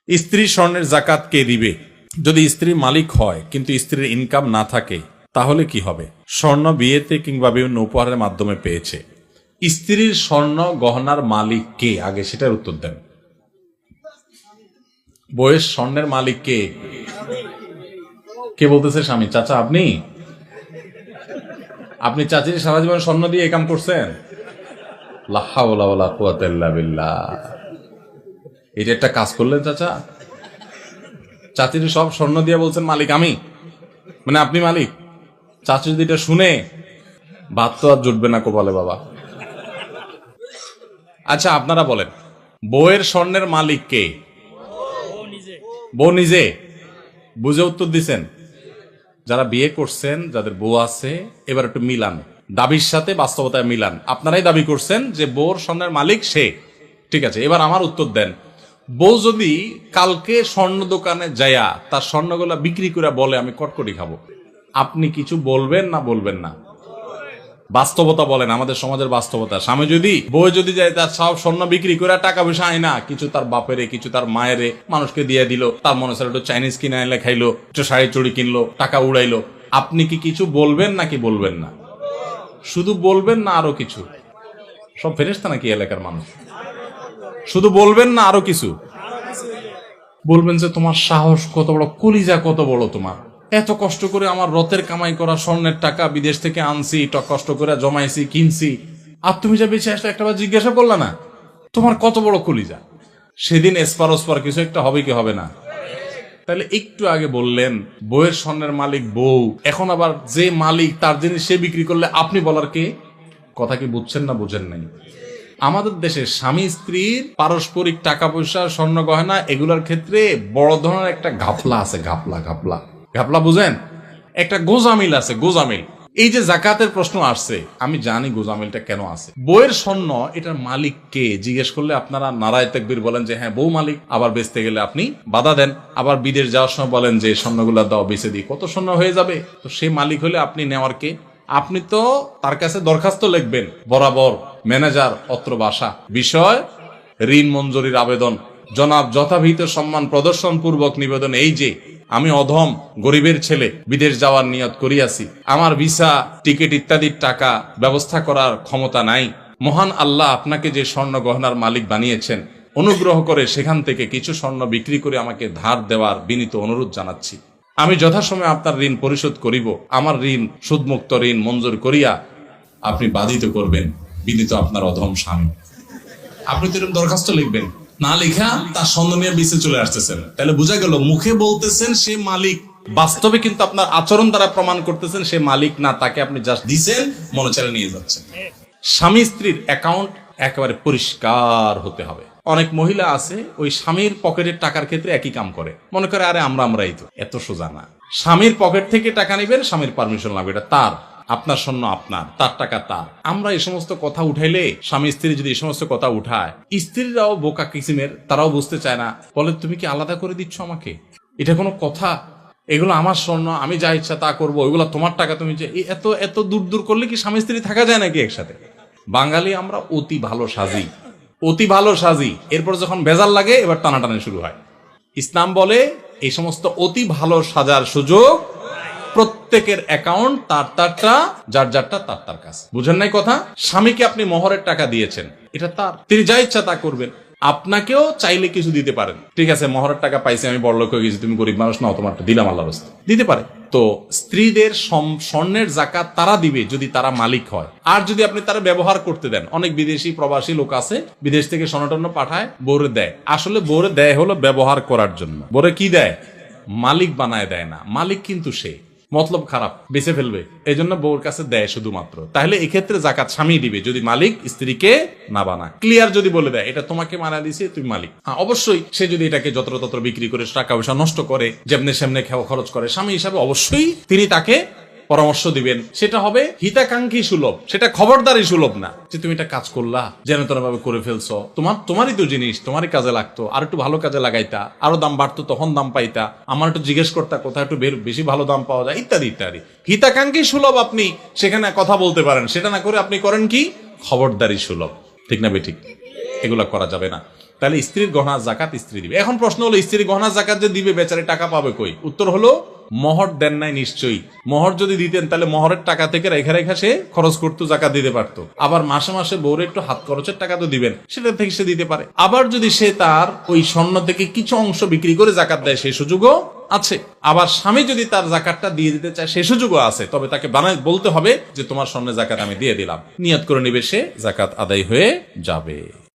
স্ত্রী স্বর্ণের জাকাত কে দিবে? যদি স্ত্রী মালিক হয় কিন্তু স্ত্রীর ইনকাম না থাকে তাহলে কি হবে? স্বর্ণ বিয়েতে কিংবা বিভিন্ন উপহারের মাধ্যমে পেয়েছে, স্ত্রীর স্বর্ণ গহনার মালিক কে? আগে সেটার উত্তর দেন। বইয়ের স্বর্ণের মালিক কে? কে বলতেছে? স্বামী। চাচা আপনি? আপনি চাচির সারা জীবন স্বর্ণ দিয়ে এই কাম করছেন? লা হাওলা ওয়ালা কুওয়াতা ইল্লা বিল্লাহ। এটা একটা কাজ করলেন চাচা? চাচির সব স্বর্ণ দিয়ে বলছেন মালিক আমি, মানে আপনি মালিক? চাচি যদি এটা শুনে ভাত তো আর জুটবে না কপালে বাবা। আচ্ছা আপনারা বলেন, বউয়ের স্বর্ণের মালিক কে? বউ নিজে। বুঝে উত্তর দিছেন? যারা বিয়ে করছেন, যাদের বউ আছে, এবার একটু মিলান, দাবির সাথে বাস্তবতায় মিলান। আপনারাই দাবি করছেন যে বউর স্বর্ণের মালিক সে, ঠিক আছে। এবার আমার উত্তর দেন, বউ যদি কালকে স্বর্ণ দোকানে যায়া তার স্বর্ণগুলা বিক্রি করে বলে আমি কটকটি খাবো, আপনি কিছু বলবেন না বলবেন না? বাস্তবতা বলেন, আমাদের সমাজের বাস্তবতা। স্বামী যদি, বউ যদি যায় তার সব স্বর্ণ বিক্রি করে টাকা পয়সা আয় না, কিছু তার বাপেরে কিছু তার মায়েরে মানুষকে দিয়ে দিল, তার মনে হচ্ছে একটু চাইনিজ কিনে এনে খাইলো, একটু শাড়ি চুড়ি কিনলো, টাকা উড়াইলো, আপনি কি কিছু বলবেন নাকি বলবেন না? শুধু বলবেন না আরো কিছু? সব ফেরেশতা নাকি এলাকার মানুষ? শুধু বলবেন না আরো কিছু বলবেন? যে তোমার সাহস কত বড়, কলিজা কত বড় তোমার, এত কষ্ট করে আমার রথের কামাই করা স্বর্ণের টাকা বিদেশ থেকে আনছি, কষ্ট করে জমাইছি, কিনছি, আর তুমি যা বেঁচে আসলে একটা জিজ্ঞাসা করলা না? তোমার কত বড় কলিজা। সেদিন এসপার ওসপার কিছু একটা হবে কি হবে না? তাহলে একটু আগে বললেন বউয়ের স্বর্ণের মালিক বউ, এখন আবার যে মালিক তার জিনিস সে বিক্রি করলে আপনি বলার কে? কথা কি বুঝছেন না বুঝেন নাই? আমাদের দেশে স্বামী স্ত্রীর পারস্পরিক টাকা পয়সা, স্বর্ণ গয়না এগুলোর ক্ষেত্রে বড় ধরনের একটা ঘাপলা আছে। ঘাপলা বুঝেন? একটা গোজামিল আছে, গোজামিল। এই যে জাকাতের প্রশ্ন আসছে, আমি জানি গোজামিলটা কেন আছে। বউয়ের স্বর্ণ, এটার মালিক কে জিজ্ঞেস করলে আপনারা নারায়ে তাকবীর বলেন যে হ্যাঁ বউ মালিক, আবার বেচতে গেলে আপনি বাধা দেন, আবার বিদেশ যাওয়ার সময় বলেন যে স্বর্ণগুলা দাও বেচে দিই, কত স্বর্ণ হয়ে যাবে। তো সে মালিক হলে আপনি নেওয়ার কে? আপনি তো তার কাছে দরখাস্ত লিখবেন, বরাবর ম্যানেজার অত্র বাসা, বিষয় ঋণ মঞ্জুরির আবেদন, জনাব যথাবিহিত সম্মান প্রদর্শন পূর্বক নিবেদন এই যে আমি অধম গরিবের ছেলে, বিদেশ যাওয়ার নিয়ত করিয়াছি, আমার ভিসা টিকিট ইত্যাদির টাকা ব্যবস্থা করার ক্ষমতা নাই। মহান আল্লাহ আপনাকে যে স্বর্ণ গহনার মালিক বানিয়েছেন, অনুগ্রহ করে সেখান থেকে কিছু স্বর্ণ বিক্রি করে আমাকে ধার দেওয়ার বিনীত অনুরোধ জানাচ্ছি। আমি যথাসময়ে আপনার ঋণ পরিশোধ করিব। আমার ঋণ সুদমুক্ত ঋণ মঞ্জুর করিয়া আপনি বাধিত করবেন, বিনীত আপনার অধম স্বামী। আপনি তো এরকম দরখাস্ত লিখবেন, না লেখা তার স্বর্ণ নিয়ে বিচে চলে আসতেছেন। তাহলে বোঝা গেল মুখে বলতেছেন সে মালিক, বাস্তবে কিন্তু আপনার আচরণ দ্বারা প্রমাণ করতেছেন সে মালিক না, তাকে আপনি জাস্ট দিছেন, মনে চাইলে নিয়ে যাচ্ছেন। স্বামী স্ত্রীর অ্যাকাউন্ট একেবারে পরিষ্কার হতে হবে। অনেক মহিলা আছে ওই স্বামীর পকেটের টাকার ক্ষেত্রে একই কাম করে, মনে করে আরে আমরাই তো। এত সোজা না। স্বামীর পকেট থেকে টাকা নেবেন, স্বামীর পারমিশন লাগবে, এটা তার, আপনার স্বর্ণ আপনার, তার টাকা তার। আমরা এই সমস্ত কথা উঠাইলে, স্বামী স্ত্রী যদি এই সমস্ত কথা উঠায়, স্ত্রীরাও বোকা কিসিমের, তারাও বুঝতে চায় না, বলে তুমি কি আলাদা করে দিচ্ছ আমাকে? এটা কোনো কথা? এগুলো আমার স্বর্ণ, আমি যা ইচ্ছা তা করবো, ওইগুলো তোমার টাকা, তুমি যে এত এত দূর দূর করলে কি স্বামী স্ত্রী থাকা যায় নাকি একসাথে? বাঙালি আমরা অতি ভালো সাজি, এরপর যখন বেজাল লাগে এবার টানাটানি শুরু হয়। ইসলাম বলে এই সমস্ত অতি ভালো সাজার সুযোগ প্রত্যেকের অ্যাকাউন্ট তারটা, যার যারটা তার কাছে। বুঝেন নাই কথা? স্বামীকে আপনি মোহরের টাকা দিয়েছেন, এটা তার, তিনি যা ইচ্ছা তা করবেন। আপনাকেও চাইলে কিছু দিতে পারেন, ঠিক আছে মোহরের টাকা পাইছি, আমি বড়লোক হয়ে গেছি, তুমি গরিব মানুষ নাও, তোমারটা দিলাম, আল্লাহর রাস্তায় দিতে পারে। তো স্ত্রীদের স্বর্ণের যাকাত তারা দিবে যদি তারা মালিক হয়। আর যদি আপনি তারা ব্যবহার করতে দেন, অনেক বিদেশি প্রবাসী লোক আছে বিদেশ থেকে স্বর্ণ পাঠায়, বউরে দেয়। আসলে বউরে দেয় হলো ব্যবহার করার জন্য। বউরে কি দেয়? মালিক বানায় দেয় না। মালিক কিন্তু সে, মতলব খারাপ, বেঁচে ফেলবে, এই জন্য বউর কাছে দেয় শুধুমাত্র। তাহলে এক্ষেত্রে জাকাত স্বামী দিবে যদি মালিক স্ত্রীকে না বানায়। ক্লিয়ার যদি বলে দেয় এটা তোমাকে মানা দিছে, তুমি মালিক। হ্যাঁ অবশ্যই সে যদি এটাকে যত্রতত্র বিক্রি করে টাকা পয়সা নষ্ট করে, যেমনে সেমনে খরচ করে, স্বামী হিসাবে অবশ্যই তিনি তাকে পরামর্শ দিবেন। সেটা হবে হিতাকাঙ্ক্ষী সুলভ, সেটা খবরদারি সুলভ না যে তুমি এটা কাজ করলা, যেন তেন ভাবে করে ফেলছো, তোমারই তো জিনিস, তোমারই কাজে লাগতো, আর একটু ভালো কাজে লাগাইতা, আরো দাম বাড়তো তখন দাম পাইতা, আমার একটু জিজ্ঞেস করতা কোথায় একটু বেশি ভালো দাম পাওয়া যায়, ইত্যাদি ইত্যাদি। হিতাকাঙ্ক্ষী সুলভ আপনি সেখানে কথা বলতে পারেন, সেটা না করে আপনি করেন কি খবরদারি সুলভ। ঠিক না বেঠিক? এগুলা করা যাবে না। তাহলে স্ত্রীর গহনা জাকাত স্ত্রী দিবে। এখন প্রশ্ন হলো, স্ত্রীর গহনা জাকাত যে দিবে বেচারে টাকা পাবে কই? উত্তর হলো, মোহর দেন নাই নিশ্চয়ই। মোহর যদি দিতেন তাহলে মোহরের টাকা থেকে রেখা রেখা সে খরচ করতো, জাকাত দিতে পারতো। আবার মাসে মাসে বউরে একটু হাত খরচের টাকা তো দিবেন, সেটা থেকে সে দিতে পারে। আবার যদি সে তার ওই স্বর্ণ থেকে কিছু অংশ বিক্রি করে জাকাত দেয়, সেই সুযোগও আছে। আবার স্বামী যদি তার জাকাতটা দিয়ে দিতে চায়, সেই সুযোগও আছে। তবে তাকে বানায় বলতে হবে যে তোমার স্বর্ণের জাকাত আমি দিয়ে দিলাম, নিয়ত করে নিবে, সে জাকাত আদায় হয়ে যাবে।